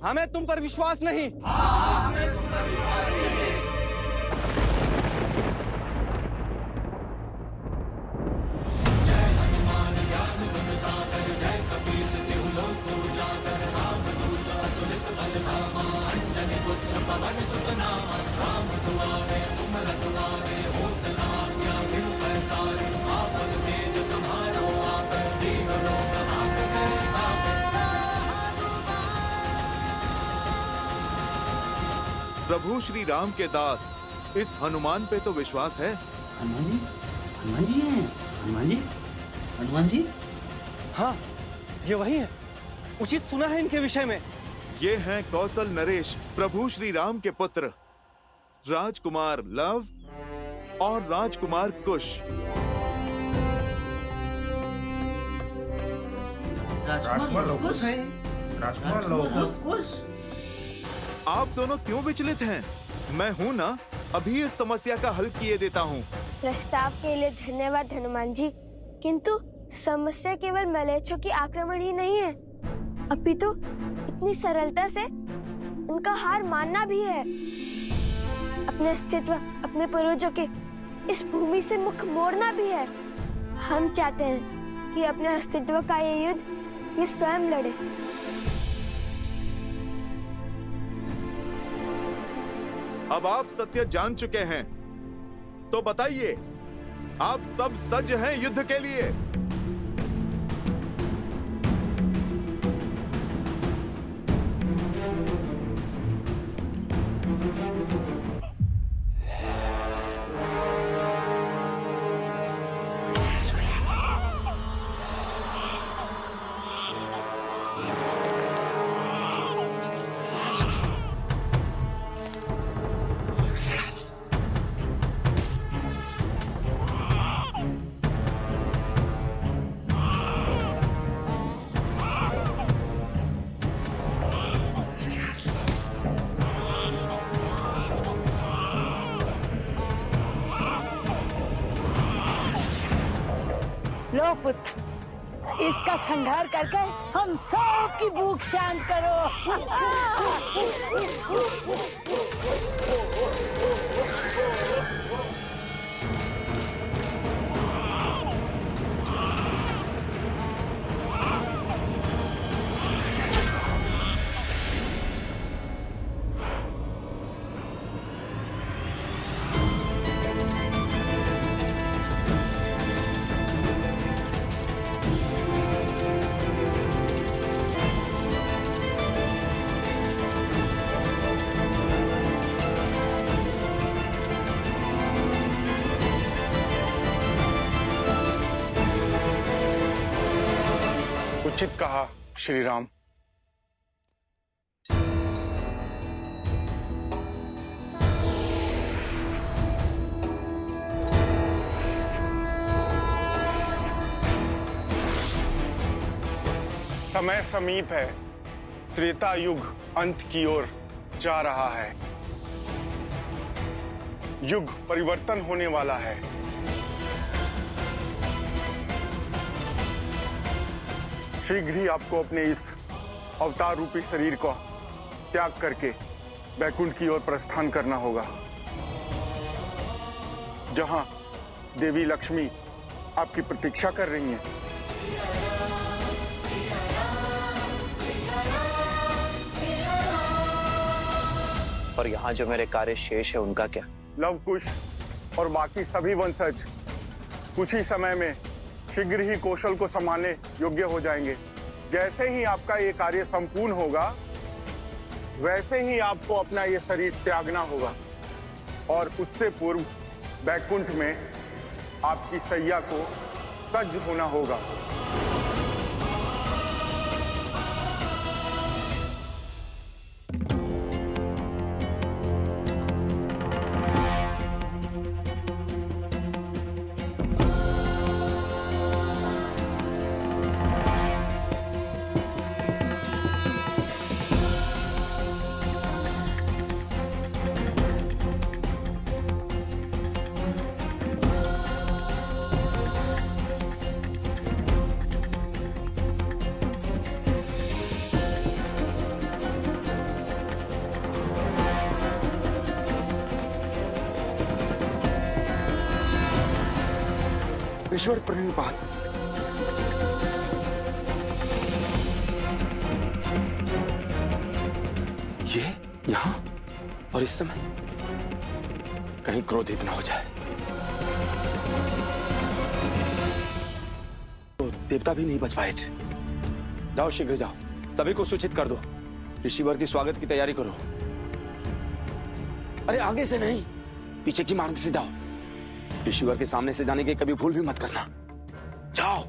हमें तुम पर विश्वास नहीं। प्रभु श्री राम के दास, इस हनुमान पे तो विश्वास है। हनुमान जी, हनुमान जी हैं। हनुमान जी, हनुमान जी। हाँ, ये वही है। उचित सुना है इनके विषय में। ये हैं कौशल नरेश, प्रभु श्री राम के पुत्र, राजकुमार लव और राजकुमार कुश। राजकुमार लोकुश। राजकुमार लोकुश। आप दोनों क्यों विचलित हैं? मैं हूं ना, अभी इस समस्या का हल किए देता हूं। प्रस्ताव के लिए धन्यवाद हनुमान जी, किंतु समस्या केवल मलेच्छों की आक्रमण ही नहीं है, अपितु इतनी सरलता से उनका हार मानना भी है। अपने अस्तित्व, अपने पूर्वजों के इस भूमि से मुख मोड़ना भी है। हम चाहते हैं कि अपने अस्तित्व का ये युद्ध ये स्वयं लड़े। अब आप सत्य जान चुके हैं, तो बताइए, आप सब सज्ज हैं युद्ध के लिए? लो पुत्र, इसका संहार करके हम सब की भूख शांत करो। उचित कहा श्री राम। समय समीप है, त्रेता युग अंत की ओर जा रहा है। युग परिवर्तन होने वाला है। शीघ्र ही आपको अपने इस अवतार रूपी शरीर को त्याग करके बैकुंठ की ओर प्रस्थान करना होगा, जहां देवी लक्ष्मी आपकी प्रतीक्षा कर रही हैं। और यहाँ जो मेरे कार्य शेष है उनका क्या? लव कुश और बाकी सभी वंशज कुछ ही समय में शीघ्र ही कौशल को संभालने योग्य हो जाएंगे। जैसे ही आपका ये कार्य संपूर्ण होगा, वैसे ही आपको अपना ये शरीर त्यागना होगा और उससे पूर्व बैकुंठ में आपकी सैया को सज्ज होना होगा। ईश्वर प्रणिपात। ये यहाँ और इस समय कहीं क्रोधित ना हो जाए तो देवता भी नहीं बच पाए। जाओ शीघ्र जाओ, सभी को सूचित कर दो, ऋषिवर की स्वागत की तैयारी करो। अरे आगे से नहीं, पीछे की मार्ग से जाओ। ऋषिवर के सामने से जाने की कभी भूल भी मत करना। जाओ।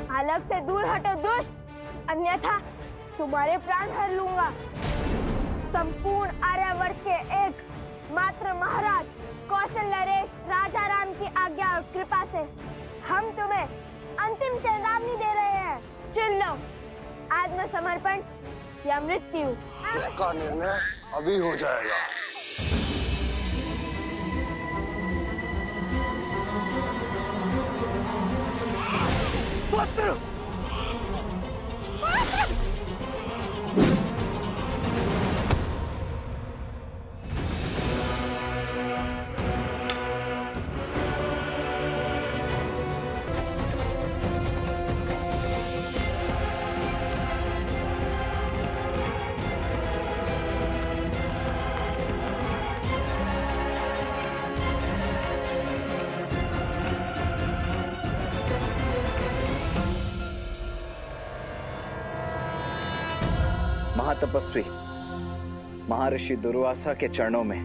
हालत से दूर हटो दुष्ट, अन्यथा तुम्हारे प्राण हर लूंगा। संपूर्ण आर्यावर्त के एक मात्र महाराज कौशल नरेश राजा राम की आज्ञा और कृपा से हम तुम्हें अंतिम चेतावनी दे रहे हैं। चुन लो, आत्मसमर्पण या मृत्यु। इसका निर्णय अभी हो जाएगा। पुत्र! महातपस्वी महर्षि दुर्वासा के चरणों में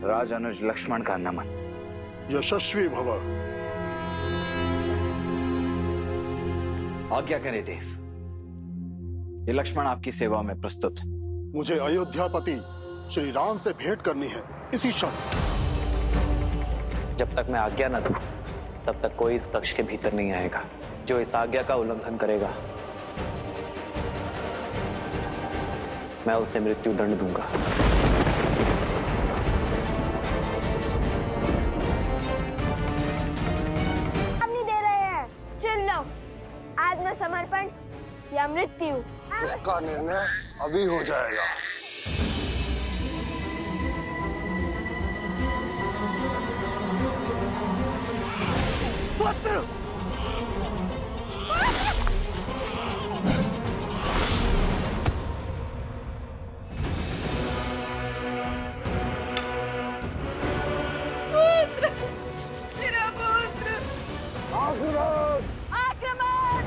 राजानुज लक्ष्मण का नमन। यशस्वी भव। आज्ञा करें देव, ये लक्ष्मण आपकी सेवा में प्रस्तुत। मुझे अयोध्यापति श्री राम से भेंट करनी है इसी क्षण। जब तक मैं आज्ञा न दूं, तब तक कोई इस कक्ष के भीतर नहीं आएगा। जो इस आज्ञा का उल्लंघन करेगा, मैं उसे मृत्यु दंड दूंगा। चेतावनी दे रहे हैं, चुन लो, आत्मसमर्पण या मृत्यु। इसका निर्णय अभी हो जाएगा। पुत्र! आक्रमण!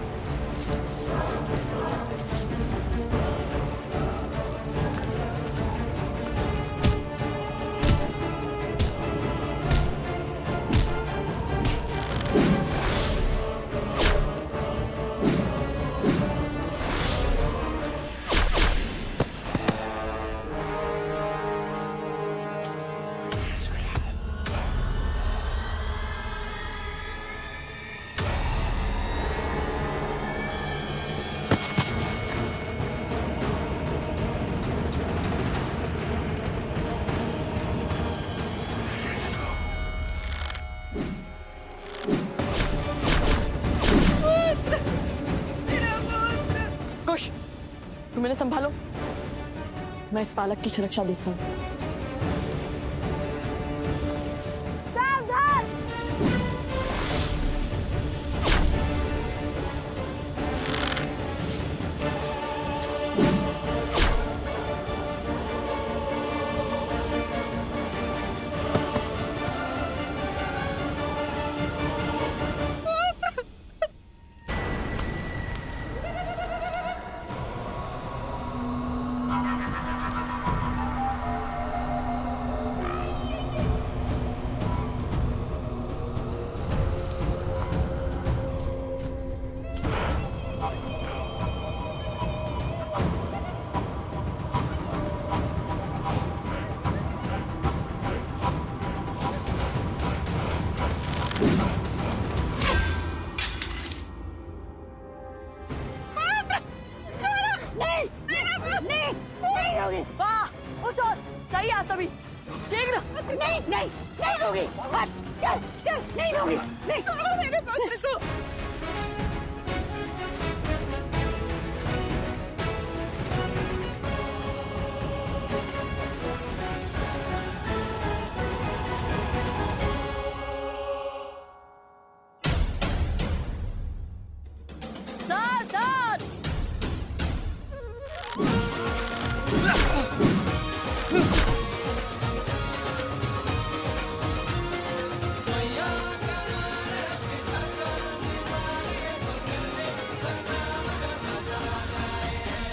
कुश, तुम इन्हें संभालो, मैं इस बालक की सुरक्षा देखता हूँ। सावधान! शीघ्र। नहीं नहीं नहीं दूंगी। हट, चल चल, नहीं दूंगी। नहीं छोड़ो मेरे पुत्र को। सावधान।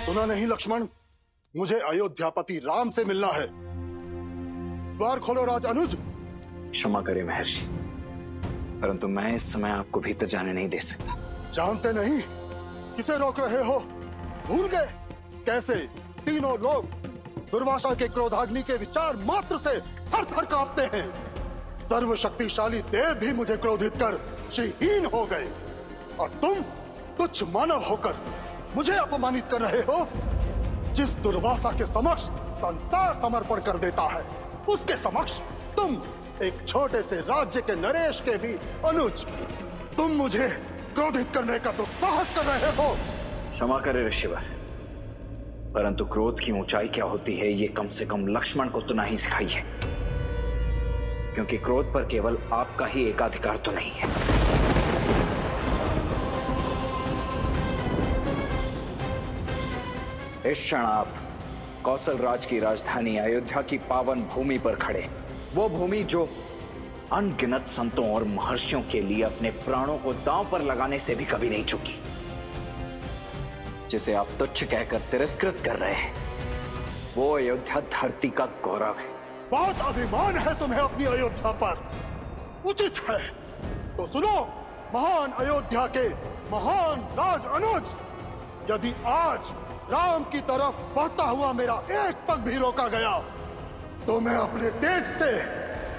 सुना नहीं लक्ष्मण, मुझे अयोध्यापति राम से मिलना है। द्वार खोलो राज अनुज। क्षमा करें महर्षि, परंतु मैं इस समय आपको भीतर जाने नहीं दे सकता। जानते नहीं किसे रोक रहे हो? भूल गए कैसे तीनों लोग दुर्वासा के क्रोधाग्नि के विचार मात्र से थर थर कांपते हैं। सर्वशक्तिशाली देव भी मुझे क्रोधित कर श्रीहीन हो गए, और तुम तुच्छ मानव होकर मुझे अपमानित कर रहे हो। जिस दुर्वासा के समक्ष संसार समर्पण कर देता है, उसके समक्ष तुम एक छोटे से राज्य के नरेश के भी अनुज, तुम मुझे क्रोधित करने का तो साहस कर रहे हो। क्षमा करें ऋषिवर, परंतु क्रोध की ऊंचाई क्या होती है ये कम से कम लक्ष्मण को तो नहीं सिखाई है, क्योंकि क्रोध पर केवल आपका ही एकाधिकार तो नहीं है। इस क्षण आप कौशल राज की राजधानी अयोध्या की पावन भूमि पर खड़े, वो भूमि जो अनगिनत संतों और महर्षियों के लिए अपने प्राणों को दांव पर लगाने से भी कभी नहीं चुकी, जिसे आप तुच्छ कहकर तिरस्कृत कर रहे हैं, वो अयोध्या धरती का गौरव है। बहुत अभिमान है तुम्हें अपनी अयोध्या पर, उचित है तो सुनो महान अयोध्या के महान राज अनुज। यदि आज राम की तरफ बढ़ता हुआ मेरा एक पग भी रोका गया, तो मैं अपने तेज से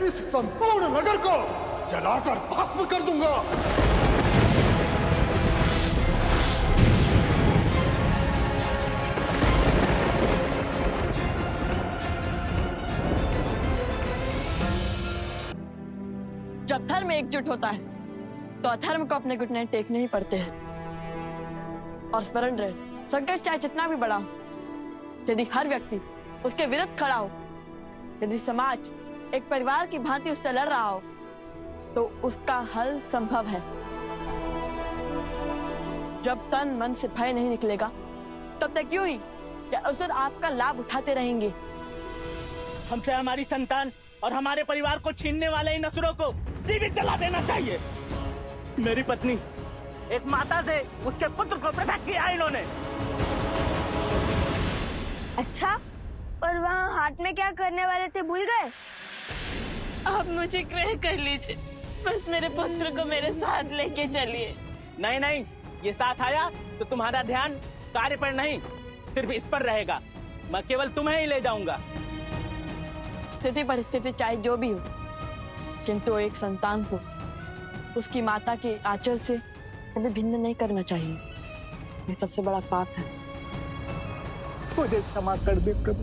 इस संपूर्ण नगर को जलाकर भस्म कर दूंगा। जब धर्म एकजुट होता है तो अधर्म को अपने घुटने टेकने ही पड़ते हैं। और स्मरण रहे, संकट चाहे जितना भी बड़ा हो, यदि हर व्यक्ति उसके विरुद्ध खड़ा हो, यदि समाज एक परिवार की भांति उससे लड़ रहा हो, तो उसका हल संभव है। जब तन मन से भय नहीं निकलेगा, तब तक यूं ही या असुर आपका लाभ उठाते रहेंगे। हमसे हमारी संतान और हमारे परिवार को छीनने वाले इन असुरों को जीवित जला देना चाहिए। मेरी पत्नी एक माता से उसके पुत्र को पृथक किया इन्होंने। अच्छा, और वहाँ हाट में क्या करने वाले थे, भूल गए? आप मुझे ग्रह कर लीजिए, बस मेरे पुत्र को मेरे साथ लेके चलिए। नहीं नहीं, ये साथ आया तो तुम्हारा ध्यान कार्य पर नहीं, सिर्फ इस पर रहेगा। मैं केवल तुम्हें ही ले जाऊंगा। स्थिति परिस्थिति चाहे जो भी हो, किंतु एक संतान को उसकी माता के आचर से कभी भिन्न नहीं करना चाहिए। ये सबसे बड़ा पाप है। मुझे क्षमा कर दे प्रभु,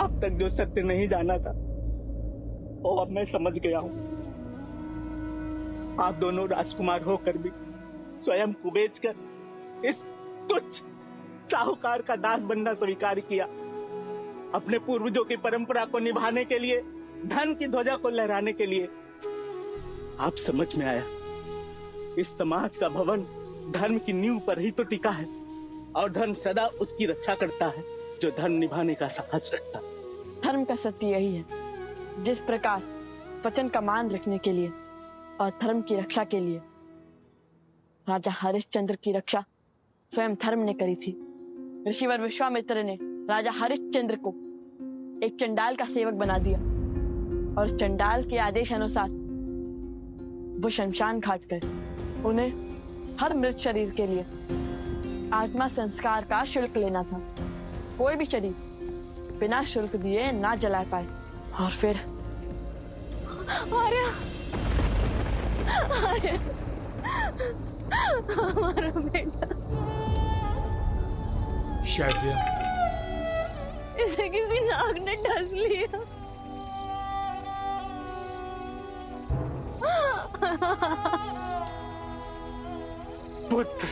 अब तक जो सत्य नहीं जाना था वो अब मैं समझ गया हूँ। आप दोनों राजकुमार होकर भी स्वयं को बेचकर इस तुच्छ साहूकार का दास बनना स्वीकार किया। अपने पूर्वजों की परंपरा को निभाने के लिए, धन की ध्वजा को लहराने के लिए। आप समझ में आया, इस समाज का भवन धर्म की नींव पर ही तो टिका है, और धर्म सदा उसकी रक्षा करता है जो धर्म निभाने का साहस रखता है। धर्म का सत्य यही है, जिस प्रकार वचन का मान रखने के लिए और धर्म की रक्षा के लिए राजा हरिश्चंद्र की रक्षा स्वयं धर्म ने करी थी। ऋषिवर विश्वामित्र ने राजा हरिश्चंद्र को एक चंडाल का सेवक बना दिया, और उस चंडाल के आदेश अनुसार वो शमशान घाट कर उन्हें हर मृत शरीर के लिए आत्मा संस्कार का शुल्क लेना था। कोई भी शरीर बिना शुल्क दिए ना जला पाए। और फिर आर्या, आर्या, हमारा बेटा, शैव्या, इसे किसी नाग ने डस लिया। पुत्र,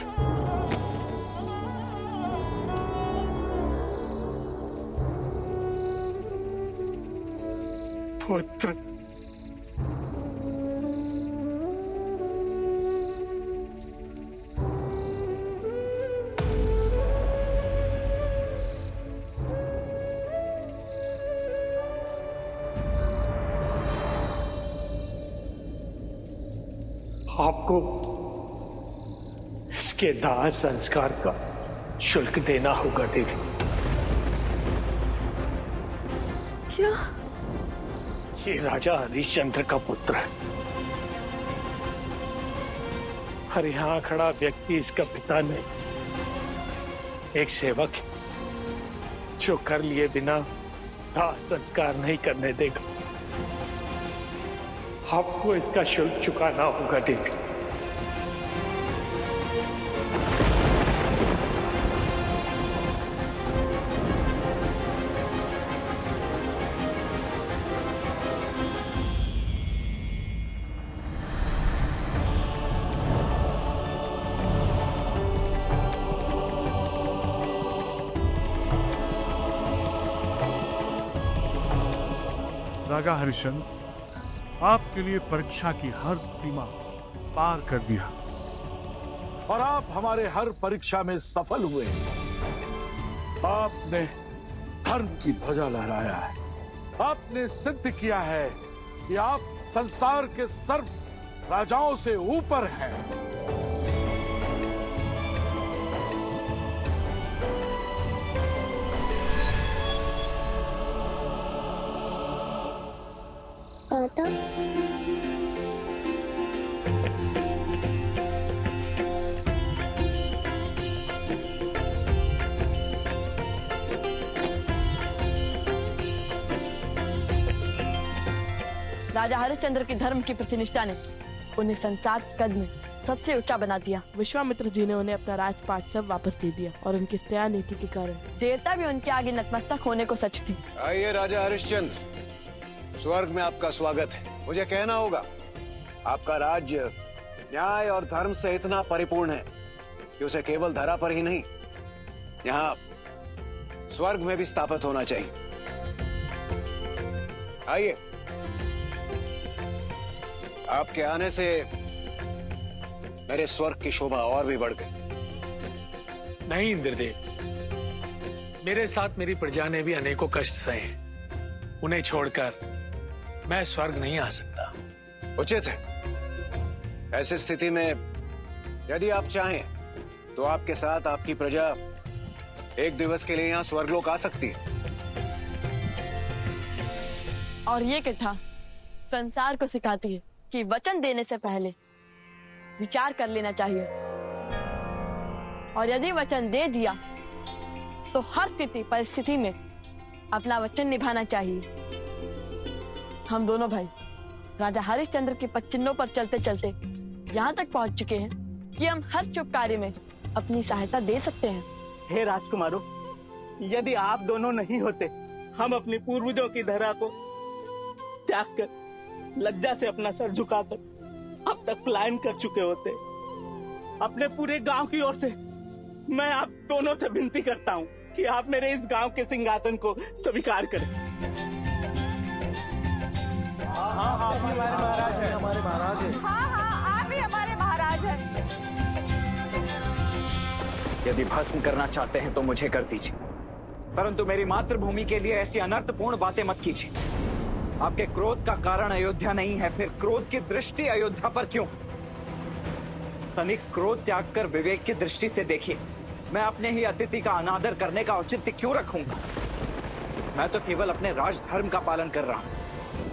पुत्र, आपको इसके दाह संस्कार का शुल्क देना होगा देवी। क्या? ये राजा हरिश्चंद्र का पुत्र है और यहाँ खड़ा व्यक्ति इसका पिता नहीं, एक सेवक है जो कर लिए बिना दाह संस्कार नहीं करने देगा। आपको इसका शुल्क चुकाना होगा देवी। राजा हरिश्चंद्र, आपके लिए परीक्षा की हर सीमा पार कर दिया और आप हमारे हर परीक्षा में सफल हुए। आपने धर्म की ध्वजा लहराया है। आपने सिद्ध किया है कि आप संसार के सर्व राजाओं से ऊपर हैं। राजा हरिश्चंद्र की धर्म की प्रतिनिष्ठा ने उन्हें संसार कद में सबसे ऊंचा बना दिया। विश्वामित्र जी ने उन्हें अपना राजपाट सब वापस दे दिया और उनकी दया नीति के कारण देवता भी उनके आगे नतमस्तक होने को सच थी। आइए राजा हरिश्चंद्र, स्वर्ग में आपका स्वागत है। मुझे कहना होगा, आपका राज्य न्याय और धर्म से इतना परिपूर्ण है कि उसे केवल धरा पर ही नहीं, यहाँ स्वर्ग में भी स्थापित होना चाहिए। आइए, आपके आने से मेरे स्वर्ग की शोभा और भी बढ़ गई। नहीं इंद्रदेव, मेरे साथ मेरी प्रजा ने भी अनेकों कष्ट सहे हैं। उन्हें छोड़कर मैं स्वर्ग नहीं आ सकता। उचित है। ऐसी स्थिति में यदि आप चाहें तो आपके साथ आपकी प्रजा एक दिवस के लिए यहाँ स्वर्गलोक आ सकती है। और ये कथा संसार को सिखाती है कि वचन देने से पहले विचार कर लेना चाहिए और यदि वचन दे दिया तो हर स्थिति परिस्थिति में अपना वचन निभाना चाहिए। हम दोनों भाई राजा हरिश्चंद्र के पद चिन्हों पर चलते चलते यहाँ तक पहुँच चुके हैं कि हम हर शुभ कार्य में अपनी सहायता दे सकते हैं। हे राजकुमारों, यदि आप दोनों नहीं होते, हम अपने पूर्वजों की धरा को त्याग कर लज्जा से अपना सर झुकाकर अब तक पलायन कर चुके होते। अपने पूरे गांव की ओर से मैं आप दोनों से विनती करता हूं कि आप मेरे इस गांव के सिंहासन को स्वीकार करें। हाँ, आप ही हमारे महाराज हैं। हमारे महाराज हैं। हाँ, आप ही हमारे महाराज हैं। यदि भस्म करना चाहते हैं तो मुझे कर दीजिए, परंतु मेरी मातृभूमि के लिए ऐसी अनर्थपूर्ण बातें मत कीजिए। आपके क्रोध का कारण अयोध्या नहीं है, फिर क्रोध की दृष्टि अयोध्या पर क्यों? तनिक क्रोध त्याग कर विवेक की दृष्टि से देखिए। मैं अपने ही अतिथि का अनादर करने का औचित्य क्यों रखूंगा? मैं तो केवल अपने राजधर्म का पालन कर रहा हूं,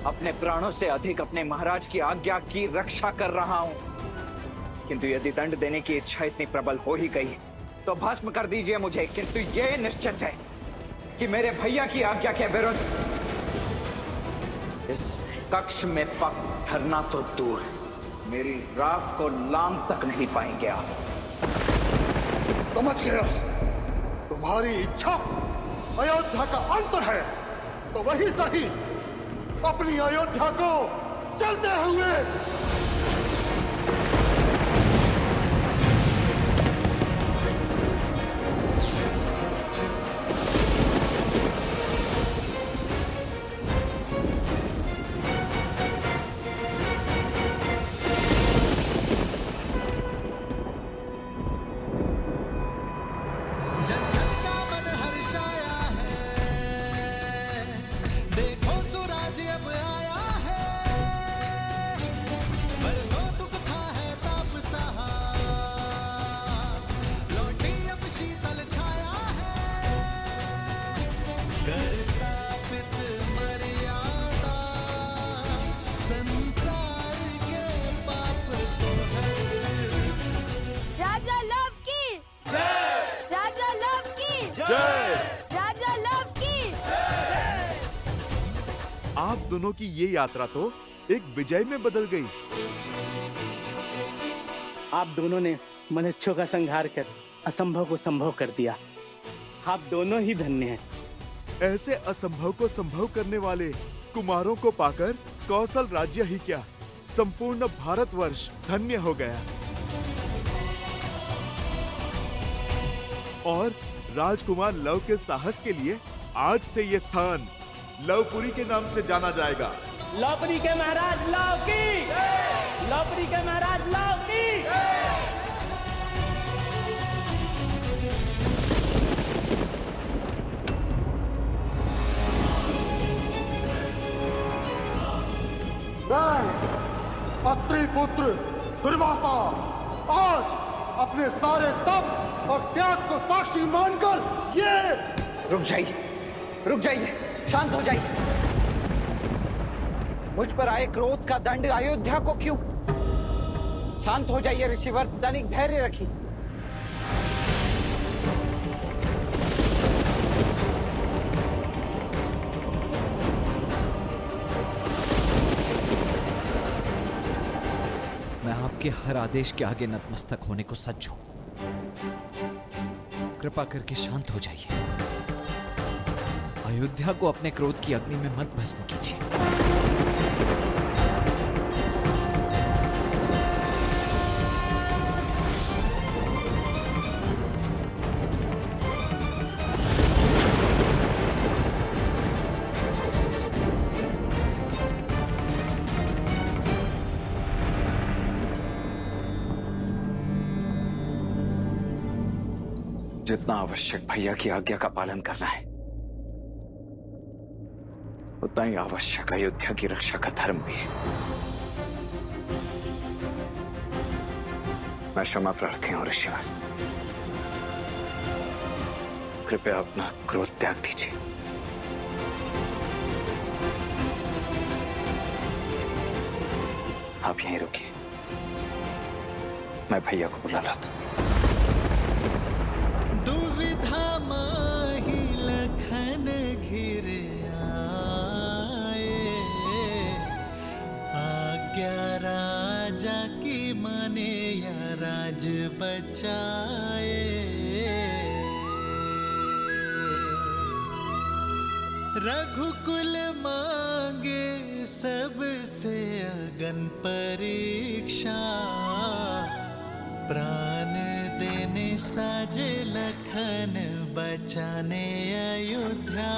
अपने प्राणों से अधिक अपने महाराज की आज्ञा की रक्षा कर रहा हूं। किंतु यदि दंड देने की इच्छा इतनी प्रबल हो ही गई तो भस्म कर दीजिए मुझे, किंतु यह निश्चित है कि मेरे भैया की आज्ञा के विरुद्ध इस कक्ष में पग धरना तो दूर, मेरी राख को लांग तक नहीं पाएंगे आप। समझ गया, तुम्हारी इच्छा अयोध्या का अंत है, तो वही सही अपनी अयोध्या को चलते हुए आप दोनों की ये यात्रा तो एक विजय में बदल गई। आप दोनों ने मनुष्यों का संहार कर असंभव को संभव कर दिया। आप दोनों ही धन्य हैं। ऐसे असंभव को संभव करने वाले कुमारों को पाकर कौशल राज्य ही क्या, संपूर्ण भारतवर्ष धन्य हो गया। और राजकुमार लव के साहस के लिए आज से ये स्थान लवपुरी के नाम से जाना जाएगा। लवपुरी के महाराज लव की, लवपुरी के महाराज लव की। अत्रि पुत्र दुर्वासा आज अपने सारे तप और त्याग को साक्षी मानकर ये रुक जाइए, शांत हो जाइए। मुझ पर आए क्रोध का दंड अयोध्या को क्यों? शांत हो जाइए ऋषिवर, तनिक धैर्य रखिए। मैं आपके हर आदेश के आगे नतमस्तक होने को सज्ज हूं। कृपा करके शांत हो जाइए। अयोध्या को अपने क्रोध की अग्नि में मत भस्म कीजिए। जितना आवश्यक भैया की आज्ञा का पालन करना है, उतना ही आवश्यक अयोध्या की रक्षा का धर्म भी है। मैं क्षमा प्रार्थी हूं ऋषिवर, कृपया अपना क्रोध त्याग दीजिए। आप यहीं रुकिए, मैं भैया को बुला लाता हूं। दुविधा माही लखन घिर आए, आज्ञा राजा की माने या राज बचाए। रघुकुल मांगे सबसे अगन परीक्षा, प्राण देने साजे लखन बचाने अयोध्या।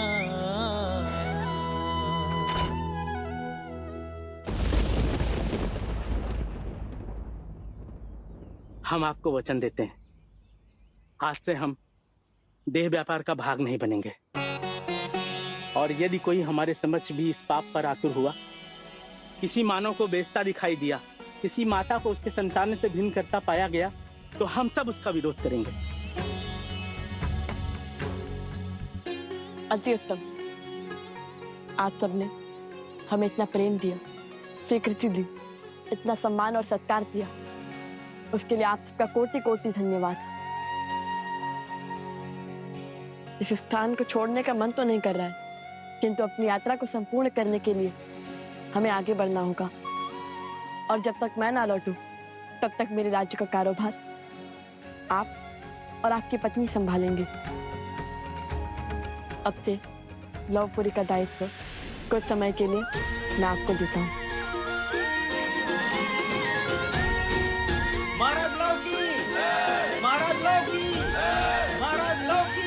हम आपको वचन देते हैं, आज से हम देह व्यापार का भाग नहीं बनेंगे। और यदि कोई हमारे समक्ष भी इस पाप पर आतुर हुआ, किसी मानव को बेचता दिखाई दिया, किसी माता को उसके संतान से भिन्न करता पाया गया, तो हम सब उसका विरोध करेंगे। अति उत्तम। आप सबने हमें इतना प्रेम दिया, स्वीकृति दी, इतना सम्मान और सत्कार दिया, उसके लिए आप सबका कोटि कोटि धन्यवाद। इस स्थान को छोड़ने का मन तो नहीं कर रहा है, किंतु अपनी यात्रा को संपूर्ण करने के लिए हमें आगे बढ़ना होगा। और जब तक मैं ना लौटूं, तब तक मेरे राज्य का कारोबार आप और आपकी पत्नी संभालेंगे। अब से लवपुरी का दायित्व कुछ समय के लिए मैं आपको देता हूँ। महाराज लव की, महाराज लव की, महाराज लव की।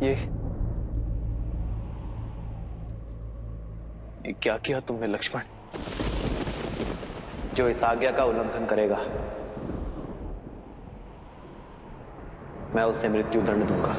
ये क्या किया तुमने लक्ष्मण? जो इस आज्ञा का उल्लंघन करेगा, मैं उसे मृत्यु दंड दूंगा।